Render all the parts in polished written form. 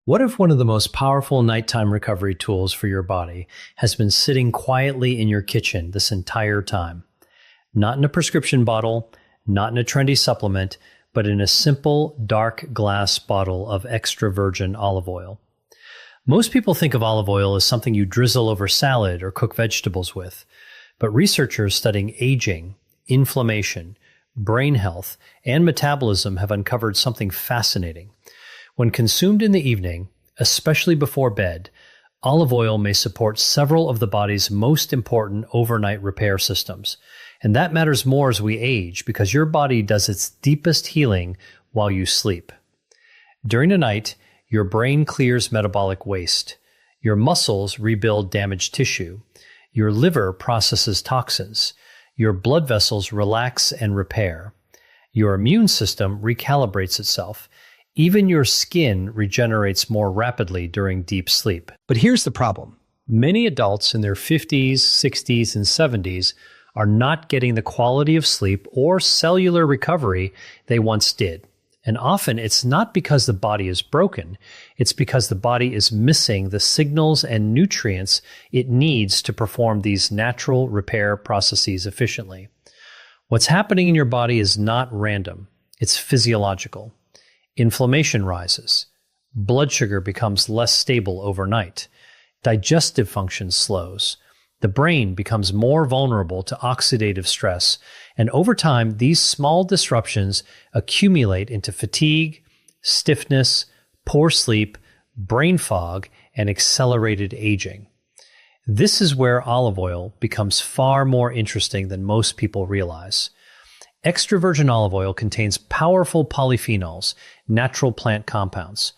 What if one of the most powerful nighttime recovery tools for your body has been sitting quietly in your kitchen this entire time? Not in a prescription bottle, not in a trendy supplement, but in a simple, dark glass bottle of extra virgin olive oil. Most people think of olive oil as something you drizzle over salad or cook vegetables with, but researchers studying aging, inflammation, brain health, and metabolism have uncovered something fascinating. When consumed in the evening, especially before bed, olive oil may support several of the body's most important overnight repair systems. And that matters more as we age because your body does its deepest healing while you sleep. During the night, your brain clears metabolic waste. Your muscles rebuild damaged tissue. Your liver processes toxins. Your blood vessels relax and repair. Your immune system recalibrates itself. Even your skin regenerates more rapidly during deep sleep. But here's the problem. Many adults in their 50s, 60s, and 70s are not getting the quality of sleep or cellular recovery they once did. And often it's not because the body is broken, it's because the body is missing the signals and nutrients it needs to perform these natural repair processes efficiently. What's happening in your body is not random, it's physiological. Inflammation rises. Blood sugar becomes less stable overnight. Digestive function slows. The brain becomes more vulnerable to oxidative stress. And over time, these small disruptions accumulate into fatigue, stiffness, poor sleep, brain fog, and accelerated aging. This is where olive oil becomes far more interesting than most people realize. Extra virgin olive oil contains powerful polyphenols, natural plant compounds.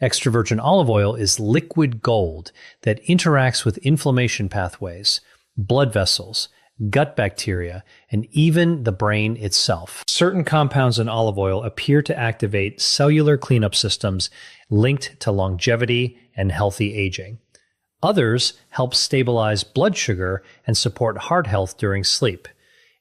Extra virgin olive oil is liquid gold that interacts with inflammation pathways, blood vessels, gut bacteria, and even the brain itself. Certain compounds in olive oil appear to activate cellular cleanup systems linked to longevity and healthy aging. Others help stabilize blood sugar and support heart health during sleep.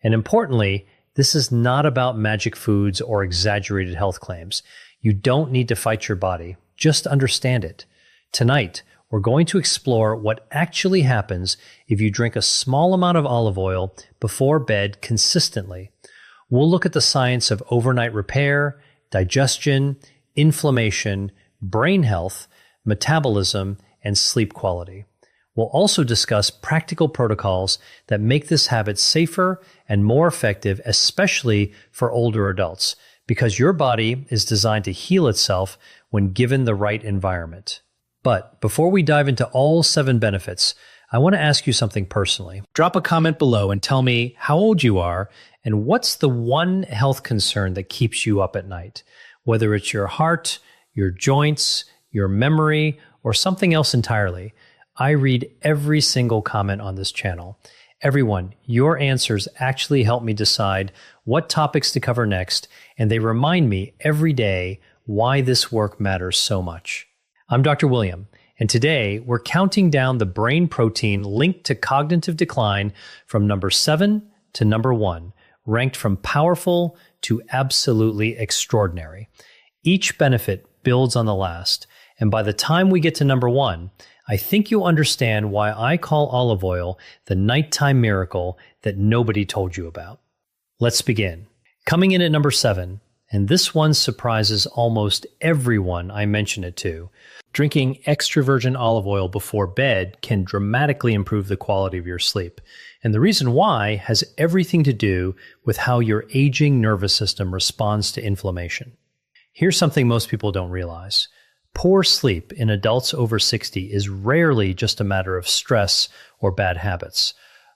And importantly, this is not about magic foods or exaggerated health claims. You don't need to fight your body. Just understand it. Tonight, we're going to explore what actually happens if you drink a small amount of olive oil before bed consistently. We'll look at the science of overnight repair, digestion, inflammation, brain health, metabolism, and sleep quality. We'll also discuss practical protocols that make this habit safer and more effective, especially for older adults, because your body is designed to heal itself when given the right environment. But before we dive into all 7 benefits, I want to ask you something personally. Drop a comment below and tell me how old you are and what's the one health concern that keeps you up at night, whether it's your heart, your joints, your memory, or something else entirely. I read every single comment on this channel. Everyone, your answers actually help me decide what topics to cover next, and they remind me every day why this work matters so much. I'm Dr. William, and today we're counting down the brain protein linked to cognitive decline from number 7 to number 1, ranked from powerful to absolutely extraordinary. Each benefit builds on the last, and by the time we get to number 1, I think you'll understand why I call olive oil the nighttime miracle that nobody told you about. Let's begin. Coming in at number 7, and this one surprises almost everyone I mention it to, drinking extra virgin olive oil before bed can dramatically improve the quality of your sleep. And the reason why has everything to do with how your aging nervous system responds to inflammation. Here's something most people don't realize. Poor sleep in adults over 60 is rarely just a matter of stress or bad habits.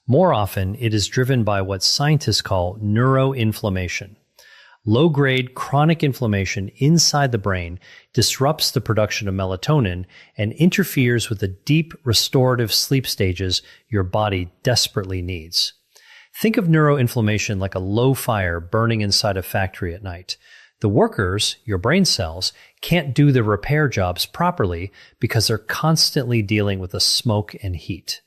More often, it is driven by what scientists call neuroinflammation. Low-grade chronic inflammation inside the brain disrupts the production of melatonin and interferes with the deep restorative sleep stages your body desperately needs. Think of neuroinflammation like a low fire burning inside a factory at night. The workers, your brain cells, can't do the repair jobs properly because they're constantly dealing with the smoke and heat.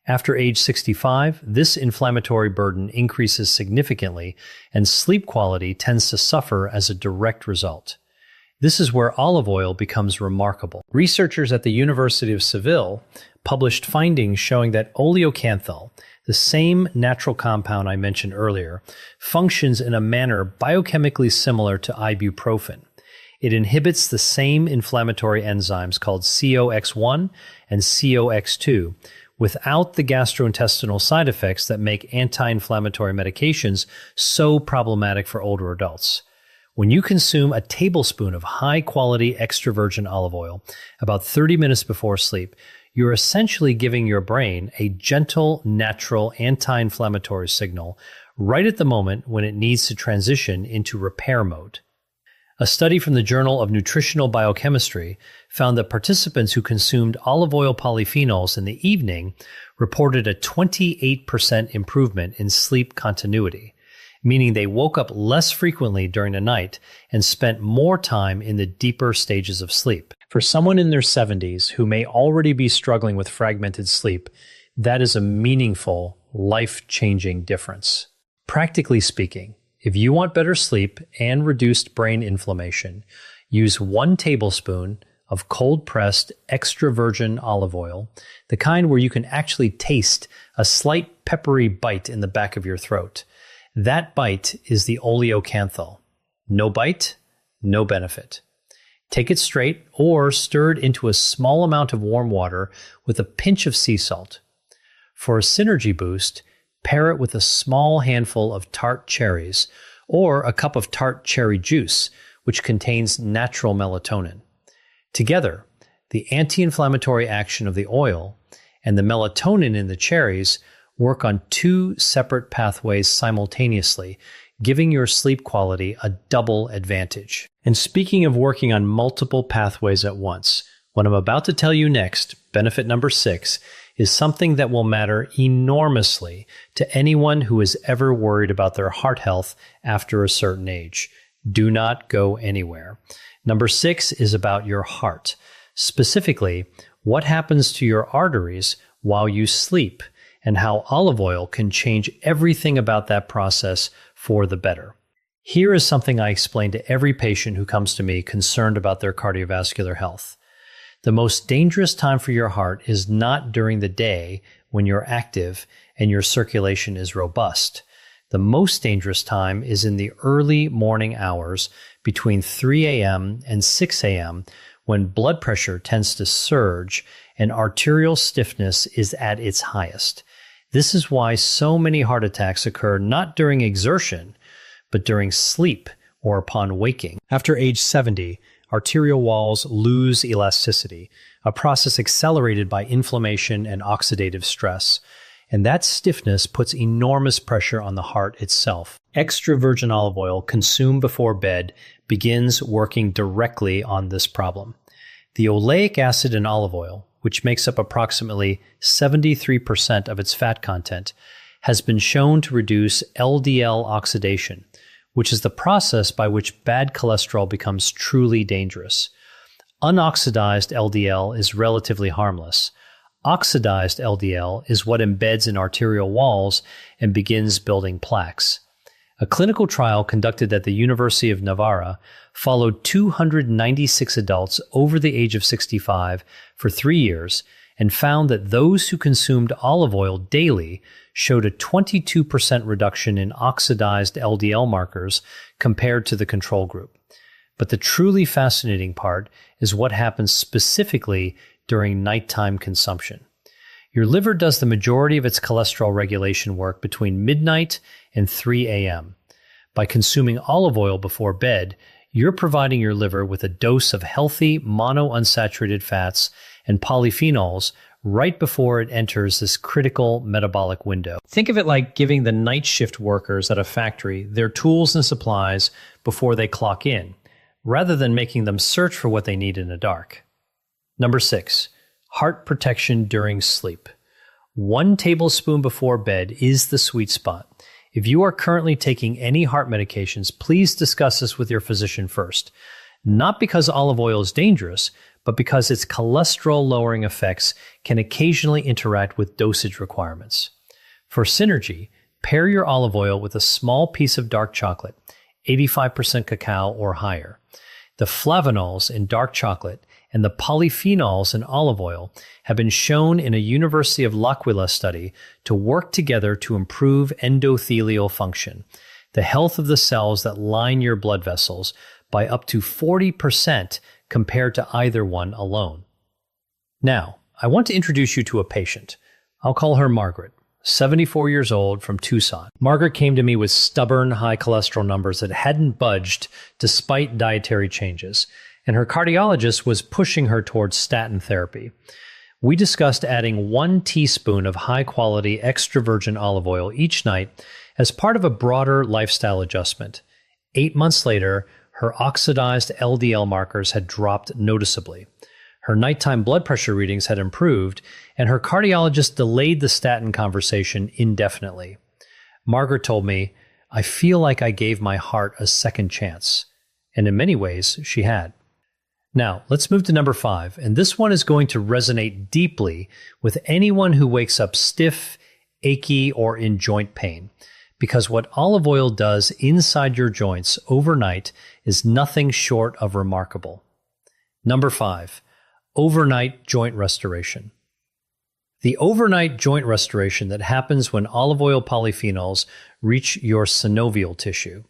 After age 65, this inflammatory burden increases significantly, and sleep quality tends to suffer as a direct result. This is where olive oil becomes remarkable. Researchers at the University of Seville published findings showing that oleocanthal, the same natural compound I mentioned earlier, functions in a manner biochemically similar to ibuprofen. It inhibits the same inflammatory enzymes called COX1 and COX2 without the gastrointestinal side effects that make anti-inflammatory medications so problematic for older adults. When you consume a tablespoon of high-quality extra virgin olive oil about 30 minutes before sleep, you're essentially giving your brain a gentle, natural anti-inflammatory signal right at the moment when it needs to transition into repair mode. A study from the Journal of Nutritional Biochemistry found that participants who consumed olive oil polyphenols in the evening reported a 28% improvement in sleep continuity, meaning they woke up less frequently during the night and spent more time in the deeper stages of sleep. For someone in their 70s who may already be struggling with fragmented sleep, that is a meaningful, life-changing difference. Practically speaking, if you want better sleep and reduced brain inflammation, use 1 tablespoon of cold-pressed extra virgin olive oil, the kind where you can actually taste a slight peppery bite in the back of your throat. That bite is the oleocanthal. No bite, no benefit. Take it straight or stir it into a small amount of warm water with a pinch of sea salt. For a synergy boost, pair it with a small handful of tart cherries or a cup of tart cherry juice, which contains natural melatonin. Together, the anti-inflammatory action of the oil and the melatonin in the cherries work on 2 separate pathways simultaneously, giving your sleep quality a double advantage. And speaking of working on multiple pathways at once, what I'm about to tell you next, benefit number 6, is something that will matter enormously to anyone who is ever worried about their heart health after a certain age. Do not go anywhere. Number 6 is about your heart. Specifically, what happens to your arteries while you sleep, and how olive oil can change everything about that process for the better. Here is something I explain to every patient who comes to me concerned about their cardiovascular health. The most dangerous time for your heart is not during the day when you're active and your circulation is robust. The most dangerous time is in the early morning hours between 3 a.m. and 6 a.m. when blood pressure tends to surge and arterial stiffness is at its highest. This is why so many heart attacks occur not during exertion, but during sleep or upon waking. After age 70, arterial walls lose elasticity, a process accelerated by inflammation and oxidative stress. And that stiffness puts enormous pressure on the heart itself. Extra virgin olive oil consumed before bed begins working directly on this problem. The oleic acid in olive oil, which makes up approximately 73% of its fat content, has been shown to reduce LDL oxidation, which is the process by which bad cholesterol becomes truly dangerous. Unoxidized LDL is relatively harmless. Oxidized LDL is what embeds in arterial walls and begins building plaques. A clinical trial conducted at the University of Navarra followed 296 adults over the age of 65 for 3 years and found that those who consumed olive oil daily showed a 22% reduction in oxidized LDL markers compared to the control group. But the truly fascinating part is what happens specifically during nighttime consumption. Your liver does the majority of its cholesterol regulation work between midnight and 3 a.m. By consuming olive oil before bed, you're providing your liver with a dose of healthy monounsaturated fats and polyphenols right before it enters this critical metabolic window. Think of it like giving the night shift workers at a factory their tools and supplies before they clock in, rather than making them search for what they need in the dark. Number 6, heart protection during sleep. 1 tablespoon before bed is the sweet spot. If you are currently taking any heart medications, please discuss this with your physician first. Not because olive oil is dangerous, but because its cholesterol-lowering effects can occasionally interact with dosage requirements. For synergy, pair your olive oil with a small piece of dark chocolate, 85% cacao or higher. The flavonols in dark chocolate and the polyphenols in olive oil have been shown in a University of L'Aquila study to work together to improve endothelial function, the health of the cells that line your blood vessels, by up to 40% compared to either one alone. Now, I want to introduce you to a patient. I'll call her Margaret, 74 years old, from Tucson. Margaret came to me with stubborn high cholesterol numbers that hadn't budged despite dietary changes, and her cardiologist was pushing her towards statin therapy. We discussed adding 1 teaspoon of high-quality extra virgin olive oil each night as part of a broader lifestyle adjustment. 8 months later, her oxidized LDL markers had dropped noticeably. Her nighttime blood pressure readings had improved, and her cardiologist delayed the statin conversation indefinitely. Margaret told me, "I feel like I gave my heart a second chance." And in many ways, she had. Now, let's move to number 5, and this one is going to resonate deeply with anyone who wakes up stiff, achy, or in joint pain, because what olive oil does inside your joints overnight is nothing short of remarkable. Number 5, overnight joint restoration. The overnight joint restoration that happens when olive oil polyphenols reach your synovial tissue.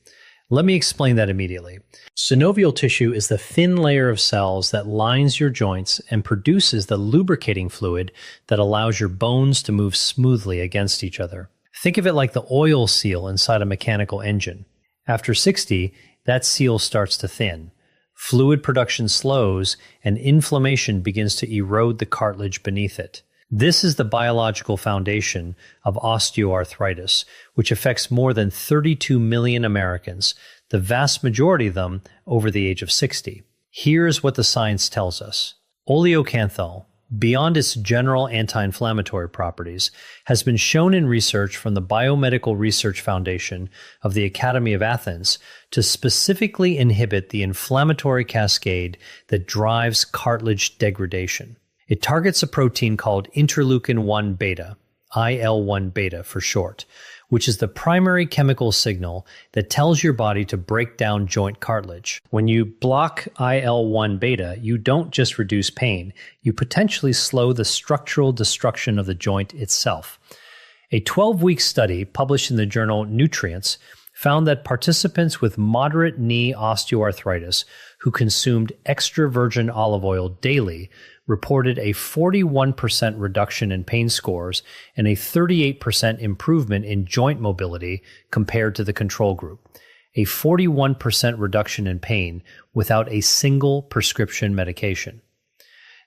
Let me explain that immediately. Synovial tissue is the thin layer of cells that lines your joints and produces the lubricating fluid that allows your bones to move smoothly against each other. Think of it like the oil seal inside a mechanical engine. After 60, that seal starts to thin. Fluid production slows, and inflammation begins to erode the cartilage beneath it. This is the biological foundation of osteoarthritis, which affects more than 32 million Americans, the vast majority of them over the age of 60. Here's what the science tells us. Oleocanthal, beyond its general anti-inflammatory properties, has been shown in research from the Biomedical Research Foundation of the Academy of Athens to specifically inhibit the inflammatory cascade that drives cartilage degradation. It targets a protein called interleukin-1 beta, IL-1 beta for short, which is the primary chemical signal that tells your body to break down joint cartilage. When you block IL-1 beta, you don't just reduce pain, you potentially slow the structural destruction of the joint itself. A 12-week study published in the journal Nutrients found that participants with moderate knee osteoarthritis who consumed extra virgin olive oil daily reported a 41% reduction in pain scores and a 38% improvement in joint mobility compared to the control group. A 41% reduction in pain without a single prescription medication.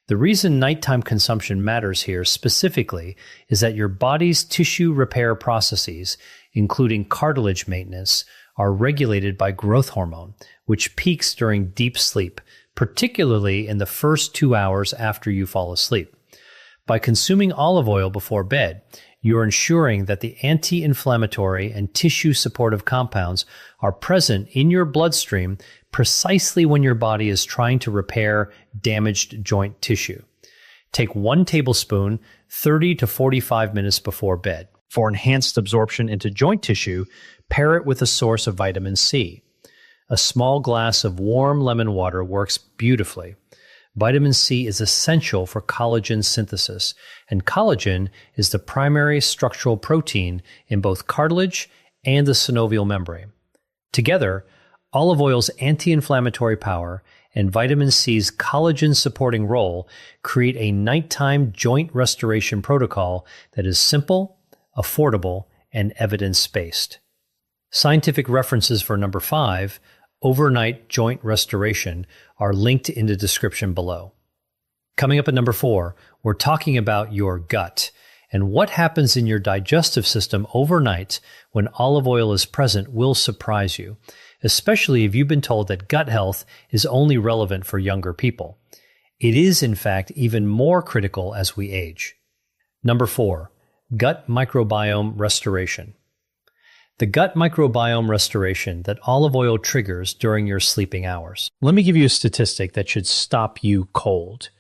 The reason nighttime consumption matters here specifically is that your body's tissue repair processes, including cartilage maintenance, are regulated by growth hormone, which peaks during deep sleep, particularly in the first 2 hours after you fall asleep. By consuming olive oil before bed, you're ensuring that the anti-inflammatory and tissue-supportive compounds are present in your bloodstream precisely when your body is trying to repair damaged joint tissue. Take 1 tablespoon 30 to 45 minutes before bed. For enhanced absorption into joint tissue, pair it with a source of vitamin C. A small glass of warm lemon water works beautifully. Vitamin C is essential for collagen synthesis, and collagen is the primary structural protein in both cartilage and the synovial membrane. Together, olive oil's anti-inflammatory power and vitamin C's collagen-supporting role create a nighttime joint restoration protocol that is simple, affordable, and evidence-based. Scientific references for number 5, overnight joint restoration, are linked in the description below. Coming up at number 4, we're talking about your gut and what happens in your digestive system overnight when olive oil is present will surprise you, especially if you've been told that gut health is only relevant for younger people. It is, in fact, even more critical as we age. Number 4, gut microbiome restoration. The gut microbiome restoration that olive oil triggers during your sleeping hours. Let me give you a statistic that should stop you cold.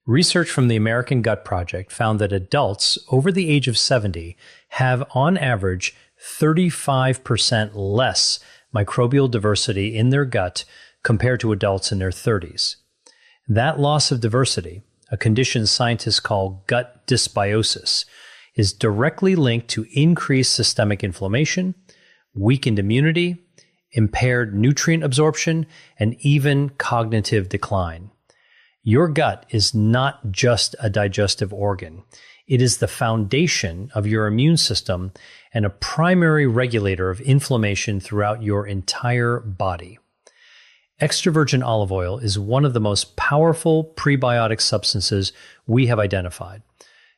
Research from the American Gut Project found that adults over the age of 70 have, on average, 35% less microbial diversity in their gut compared to adults in their 30s. That loss of diversity, a condition scientists call gut dysbiosis, is directly linked to increased systemic inflammation, weakened immunity, impaired nutrient absorption, and even cognitive decline. Your gut is not just a digestive organ. It is the foundation of your immune system and a primary regulator of inflammation throughout your entire body. Extra virgin olive oil is one of the most powerful prebiotic substances we have identified.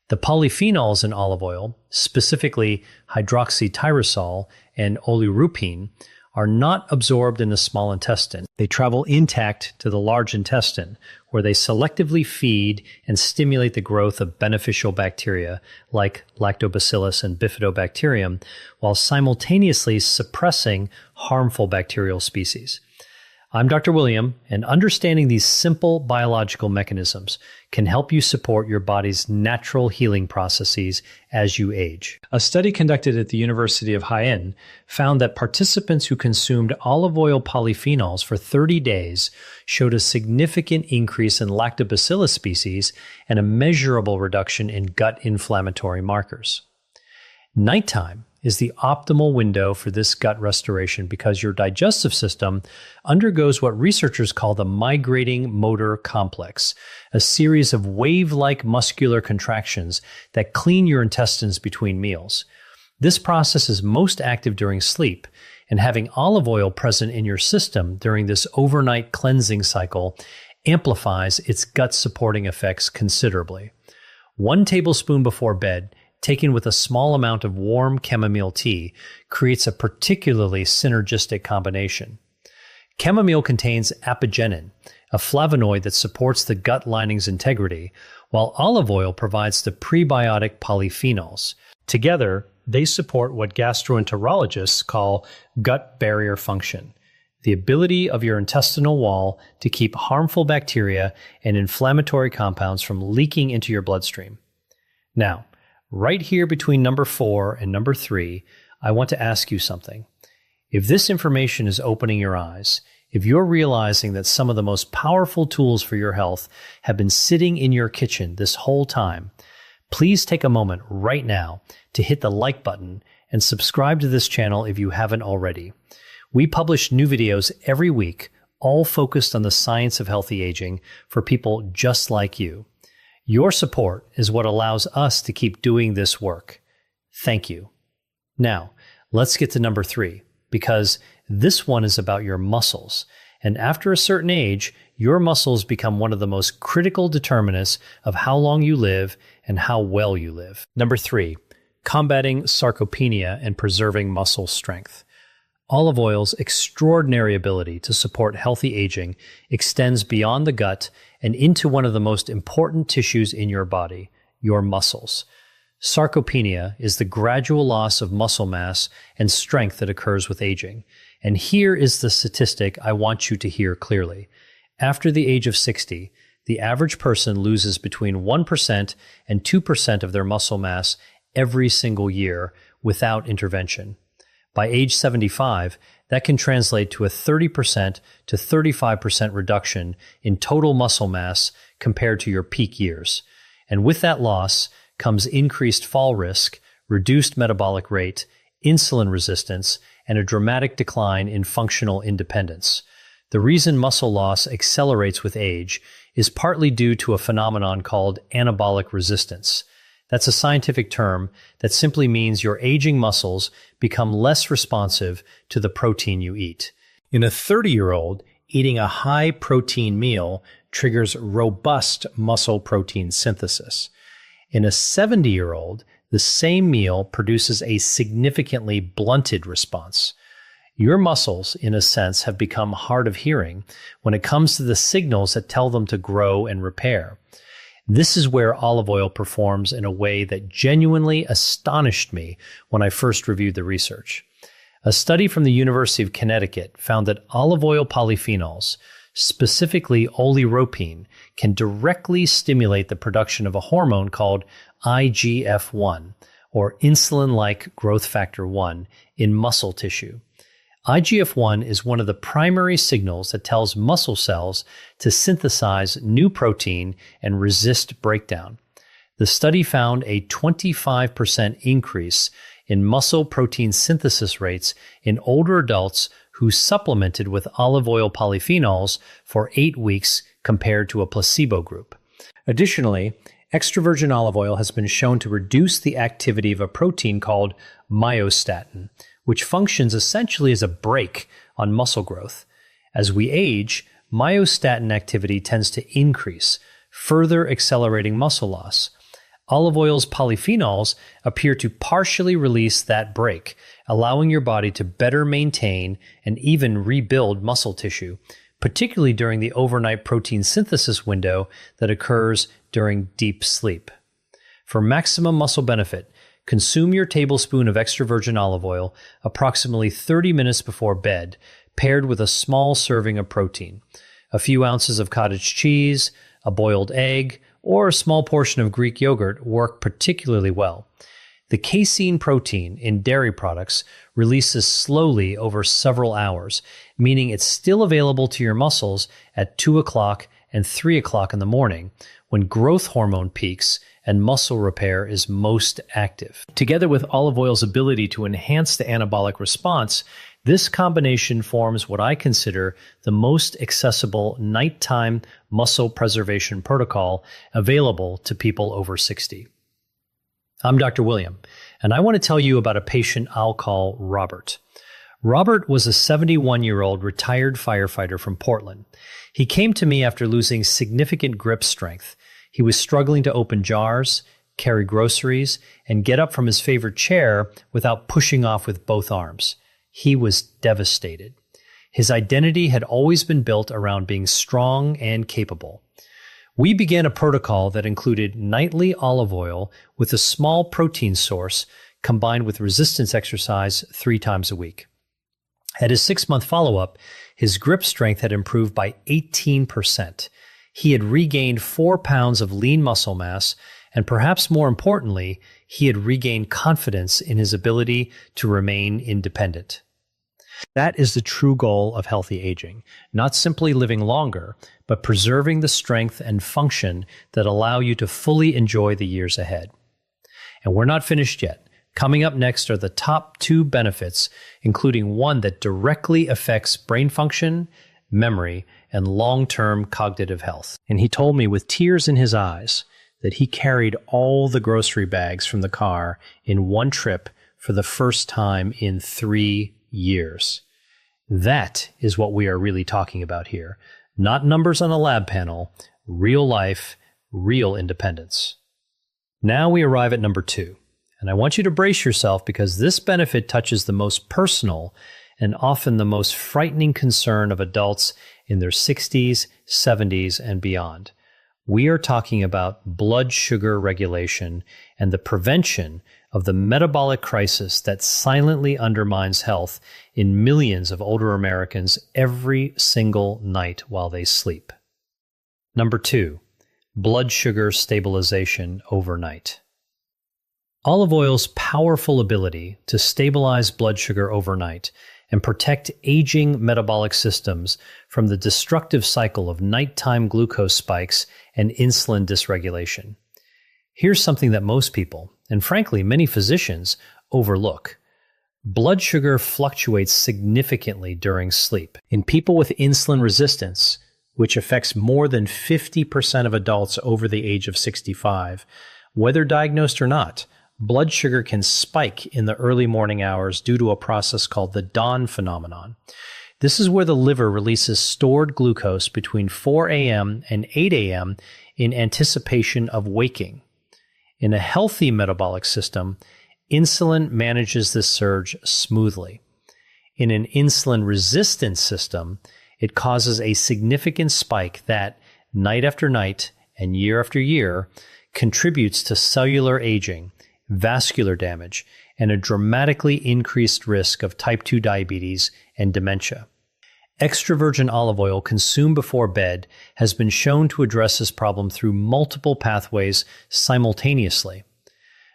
The polyphenols in olive oil, specifically hydroxytyrosol and oleuropein, are not absorbed in the small intestine. They travel intact to the large intestine, where they selectively feed and stimulate the growth of beneficial bacteria like lactobacillus and bifidobacterium, while simultaneously suppressing harmful bacterial species. I'm Dr. William, and understanding these simple biological mechanisms can help you support your body's natural healing processes as you age. A study conducted at the University of Haiyan found that participants who consumed olive oil polyphenols for 30 days showed a significant increase in lactobacillus species and a measurable reduction in gut inflammatory markers. Nighttime is the optimal window for this gut restoration because your digestive system undergoes what researchers call the migrating motor complex, a series of wave-like muscular contractions that clean your intestines between meals. This process is most active during sleep, and having olive oil present in your system during this overnight cleansing cycle amplifies its gut-supporting effects considerably. 1 tablespoon before bed, taken with a small amount of warm chamomile tea, creates a particularly synergistic combination. Chamomile contains apigenin, a flavonoid that supports the gut lining's integrity, while olive oil provides the prebiotic polyphenols. Together, they support what gastroenterologists call gut barrier function, the ability of your intestinal wall to keep harmful bacteria and inflammatory compounds from leaking into your bloodstream. Now, right here between number 4 and number 3, I want to ask you something. If this information is opening your eyes, if you're realizing that some of the most powerful tools for your health have been sitting in your kitchen this whole time, please take a moment right now to hit the like button and subscribe to this channel if you haven't already. We publish new videos every week, all focused on the science of healthy aging for people just like you. Your support is what allows us to keep doing this work. Thank you. Now, let's get to number 3, because this one is about your muscles. And after a certain age, your muscles become one of the most critical determinants of how long you live and how well you live. Number 3, combating sarcopenia and preserving muscle strength. Olive oil's extraordinary ability to support healthy aging extends beyond the gut and into one of the most important tissues in your body, your muscles. Sarcopenia is the gradual loss of muscle mass and strength that occurs with aging. And here is the statistic I want you to hear clearly. After the age of 60, the average person loses between 1% and 2% of their muscle mass every single year without intervention. By age 75, that can translate to a 30% to 35% reduction in total muscle mass compared to your peak years. And with that loss comes increased fall risk, reduced metabolic rate, insulin resistance, and a dramatic decline in functional independence. The reason muscle loss accelerates with age is partly due to a phenomenon called anabolic resistance. That's a scientific term that simply means your aging muscles become less responsive to the protein you eat. In a 30-year-old, eating a high-protein meal triggers robust muscle protein synthesis. In a 70-year-old, the same meal produces a significantly blunted response. Your muscles, in a sense, have become hard of hearing when it comes to the signals that tell them to grow and repair. This is where olive oil performs in a way that genuinely astonished me when I first reviewed the research. A study from the University of Connecticut found that olive oil polyphenols, specifically oleuropein, can directly stimulate the production of a hormone called IGF-1, or insulin-like growth factor 1, in muscle tissue. IGF-1 is one of the primary signals that tells muscle cells to synthesize new protein and resist breakdown. The study found a 25% increase in muscle protein synthesis rates in older adults who supplemented with olive oil polyphenols for 8 weeks compared to a placebo group. Additionally, extra virgin olive oil has been shown to reduce the activity of a protein called myostatin, which functions essentially as a brake on muscle growth. As we age, myostatin activity tends to increase, further accelerating muscle loss. Olive oil's polyphenols appear to partially release that brake, allowing your body to better maintain and even rebuild muscle tissue, particularly during the overnight protein synthesis window that occurs during deep sleep. For maximum muscle benefit, consume your tablespoon of extra virgin olive oil approximately 30 minutes before bed, paired with a small serving of protein. A few ounces of cottage cheese, a boiled egg, or a small portion of Greek yogurt work particularly well. The casein protein in dairy products releases slowly over several hours, meaning it's still available to your muscles at 2 o'clock and 3 o'clock in the morning, when growth hormone peaks and muscle repair is most active. Together with olive oil's ability to enhance the anabolic response, this combination forms what I consider the most accessible nighttime muscle preservation protocol available to people over 60. I'm Dr. William, and I want to tell you about a patient I'll call Robert. Robert was a 71-year-old retired firefighter from Portland. He came to me after losing significant grip strength. He was struggling to open jars, carry groceries, and get up from his favorite chair without pushing off with both arms. He was devastated. His identity had always been built around being strong and capable. We began a protocol that included nightly olive oil with a small protein source combined with resistance exercise 3 times a week. At his 6-month follow-up, his grip strength had improved by 18%. He had regained 4 pounds of lean muscle mass, and perhaps more importantly, he had regained confidence in his ability to remain independent. That is the true goal of healthy aging, not simply living longer, but preserving the strength and function that allow you to fully enjoy the years ahead. And we're not finished yet. Coming up next are the top 2 benefits, including one that directly affects brain function, memory, and long-term cognitive health. And he told me with tears in his eyes that he carried all the grocery bags from the car in one trip for the first time in 3 years. That is what we are really talking about here. Not numbers on a lab panel, real life, real independence. Now we arrive at number 2, and I want you to brace yourself because this benefit touches the most personal and often the most frightening concern of adults in their 60s, 70s, and beyond. We are talking about blood sugar regulation and the prevention of the metabolic crisis that silently undermines health in millions of older Americans every single night while they sleep. Number 2, blood sugar stabilization overnight. Olive oil's powerful ability to stabilize blood sugar overnight and protect aging metabolic systems from the destructive cycle of nighttime glucose spikes and insulin dysregulation. Here's something that most people, and frankly many physicians, overlook. Blood sugar fluctuates significantly during sleep. In people with insulin resistance, which affects more than 50% of adults over the age of 65, whether diagnosed or not, blood sugar can spike in the early morning hours due to a process called the dawn phenomenon. This is where the liver releases stored glucose between 4 a.m. and 8 a.m. in anticipation of waking. In a healthy metabolic system, insulin manages this surge smoothly. In an insulin-resistant system, it causes a significant spike that, night after night and year after year, contributes to cellular aging, vascular damage, and a dramatically increased risk of type 2 diabetes and dementia. Extra virgin olive oil consumed before bed has been shown to address this problem through multiple pathways simultaneously.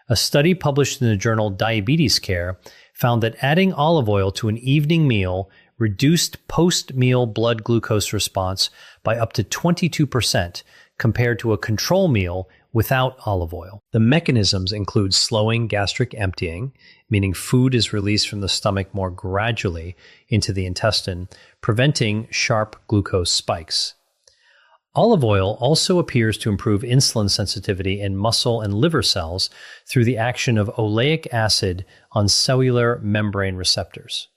A study published in the journal Diabetes Care found that adding olive oil to an evening meal reduced post-meal blood glucose response by up to 22% compared to a control meal without olive oil. The mechanisms include slowing gastric emptying, meaning food is released from the stomach more gradually into the intestine, preventing sharp glucose spikes. Olive oil also appears to improve insulin sensitivity in muscle and liver cells through the action of oleic acid on cellular membrane receptors.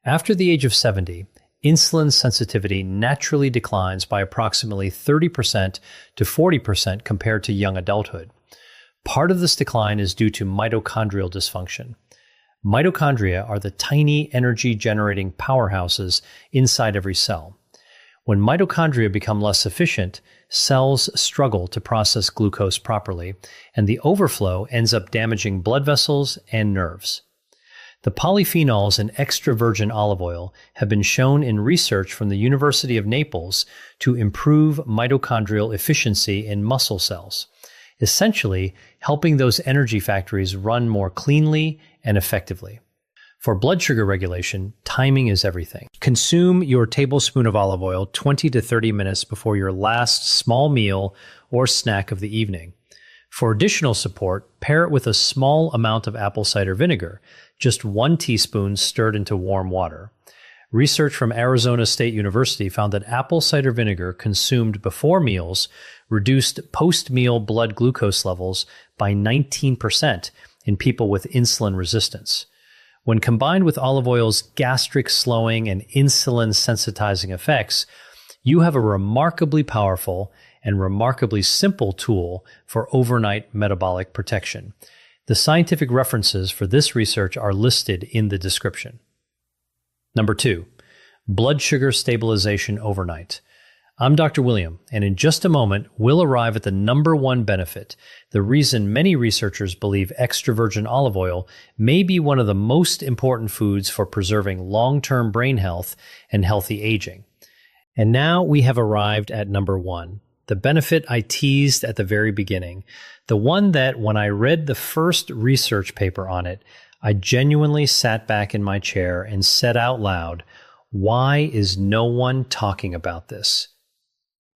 After the age of 70, insulin sensitivity naturally declines by approximately 30% to 40% compared to young adulthood. Part of this decline is due to mitochondrial dysfunction. Mitochondria are the tiny energy-generating powerhouses inside every cell. When mitochondria become less efficient, cells struggle to process glucose properly, and the overflow ends up damaging blood vessels and nerves. The polyphenols in extra virgin olive oil have been shown in research from the University of Naples to improve mitochondrial efficiency in muscle cells, essentially helping those energy factories run more cleanly and effectively. For blood sugar regulation, timing is everything. Consume your tablespoon of olive oil 20 to 30 minutes before your last small meal or snack of the evening. For additional support, pair it with a small amount of apple cider vinegar, just 1 teaspoon stirred into warm water. Research from Arizona State University found that apple cider vinegar consumed before meals reduced post-meal blood glucose levels by 19% in people with insulin resistance. When combined with olive oil's gastric slowing and insulin sensitizing effects, you have a remarkably powerful and remarkably simple tool for overnight metabolic protection. The scientific references for this research are listed in the description. Number 2, blood sugar stabilization overnight. I'm Dr. William, and in just a moment, we'll arrive at the number 1 benefit, the reason many researchers believe extra virgin olive oil may be one of the most important foods for preserving long-term brain health and healthy aging. And now we have arrived at number 1, the benefit I teased at the very beginning, the one that when I read the first research paper on it, I genuinely sat back in my chair and said out loud, why is no one talking about this?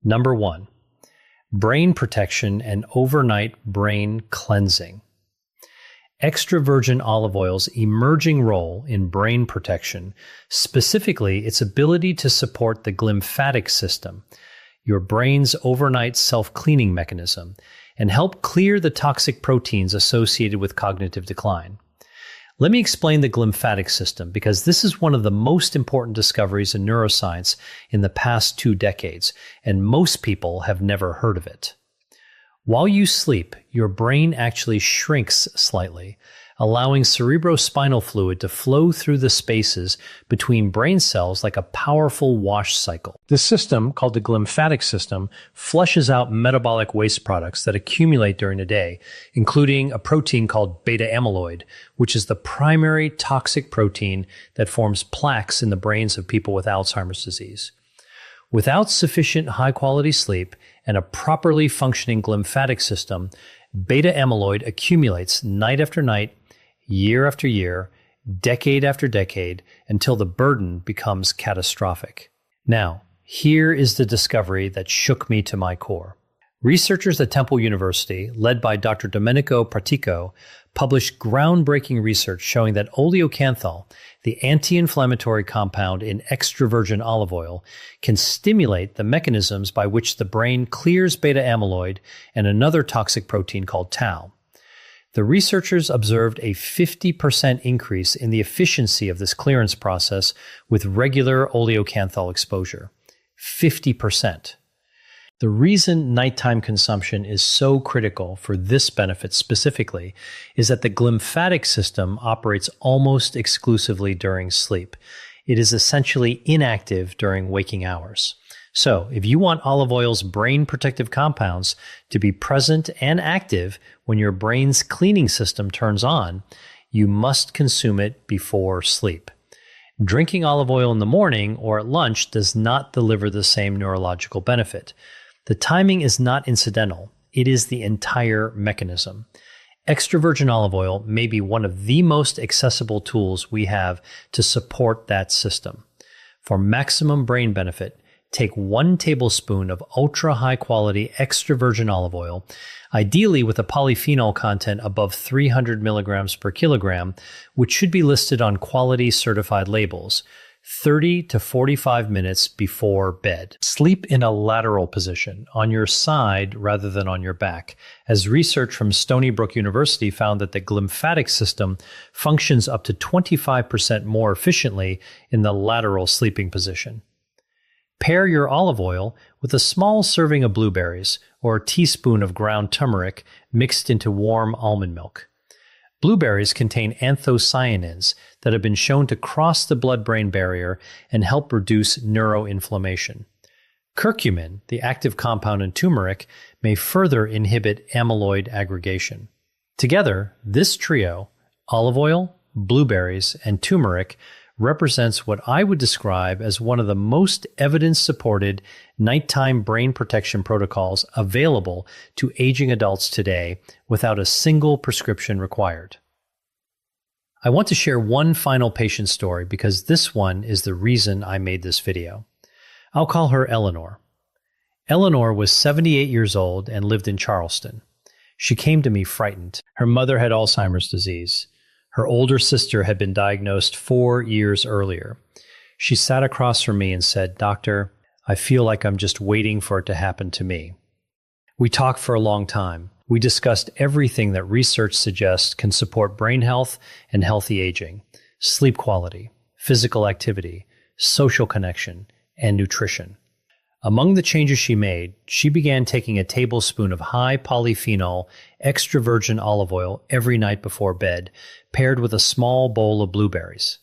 Number 1, brain protection and overnight brain cleansing. Extra virgin olive oil's emerging role in brain protection, specifically its ability to support the glymphatic system, your brain's overnight self-cleaning mechanism, and help clear the toxic proteins associated with cognitive decline. Let me explain the glymphatic system because this is one of the most important discoveries in neuroscience in the past 2 decades, and most people have never heard of it. While you sleep, your brain actually shrinks slightly, allowing cerebrospinal fluid to flow through the spaces between brain cells like a powerful wash cycle. This system, called the glymphatic system, flushes out metabolic waste products that accumulate during the day, including a protein called beta amyloid, which is the primary toxic protein that forms plaques in the brains of people with Alzheimer's disease. Without sufficient high-quality sleep and a properly functioning glymphatic system, beta amyloid accumulates night after night, year after year, decade after decade, until the burden becomes catastrophic. Now, here is the discovery that shook me to my core. Researchers at Temple University, led by Dr. Domenico Pratico, published groundbreaking research showing that oleocanthal, the anti-inflammatory compound in extra virgin olive oil, can stimulate the mechanisms by which the brain clears beta amyloid and another toxic protein called tau. The researchers observed a 50% increase in the efficiency of this clearance process with regular oleocanthal exposure. 50%. The reason nighttime consumption is so critical for this benefit specifically is that the glymphatic system operates almost exclusively during sleep. It is essentially inactive during waking hours. So, if you want olive oil's brain protective compounds to be present and active when your brain's cleaning system turns on, you must consume it before sleep. Drinking olive oil in the morning or at lunch does not deliver the same neurological benefit. The timing is not incidental. It is the entire mechanism. Extra virgin olive oil may be one of the most accessible tools we have to support that system. For maximum brain benefit, take 1 tablespoon of ultra high quality extra virgin olive oil, ideally with a polyphenol content above 300 milligrams per kilogram, which should be listed on quality certified labels, 30 to 45 minutes before bed. Sleep in a lateral position, on your side rather than on your back, as research from Stony Brook University found that the glymphatic system functions up to 25% more efficiently in the lateral sleeping position. Pair your olive oil with a small serving of blueberries or a teaspoon of ground turmeric mixed into warm almond milk. Blueberries contain anthocyanins that have been shown to cross the blood-brain barrier and help reduce neuroinflammation. Curcumin, the active compound in turmeric, may further inhibit amyloid aggregation. Together, this trio, olive oil, blueberries, and turmeric, represents what I would describe as one of the most evidence-supported nighttime brain protection protocols available to aging adults today without a single prescription required. I want to share one final patient story because this one is the reason I made this video. I'll call her Eleanor. Eleanor was 78 years old and lived in Charleston. She came to me frightened. Her mother had Alzheimer's disease. Her older sister had been diagnosed 4 years earlier. She sat across from me and said, "Doctor, I feel like I'm just waiting for it to happen to me." We talked for a long time. We discussed everything that research suggests can support brain health and healthy aging, sleep quality, physical activity, social connection, and nutrition. Among the changes she made, she began taking a tablespoon of high polyphenol extra virgin olive oil every night before bed, paired with a small bowl of blueberries.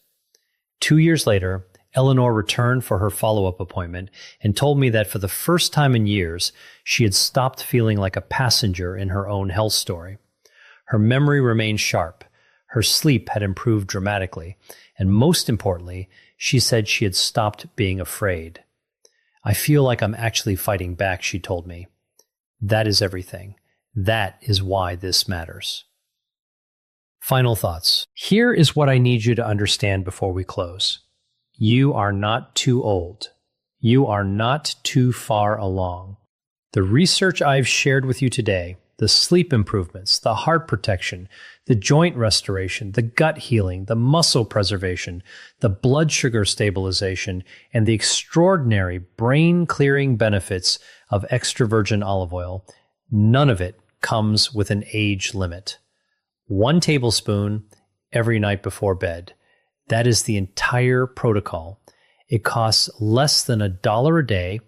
2 years later, Eleanor returned for her follow-up appointment and told me that for the first time in years, she had stopped feeling like a passenger in her own health story. Her memory remained sharp, her sleep had improved dramatically, and most importantly, she said she had stopped being afraid. "I feel like I'm actually fighting back," she told me. That is everything. That is why this matters. Final thoughts. Here is what I need you to understand before we close. You are not too old. You are not too far along. The research I've shared with you today, the sleep improvements, the heart protection, the joint restoration, the gut healing, the muscle preservation, the blood sugar stabilization, and the extraordinary brain-clearing benefits of extra virgin olive oil, none of it comes with an age limit. 1 tablespoon every night before bed. That is the entire protocol. It costs less than $1 a day,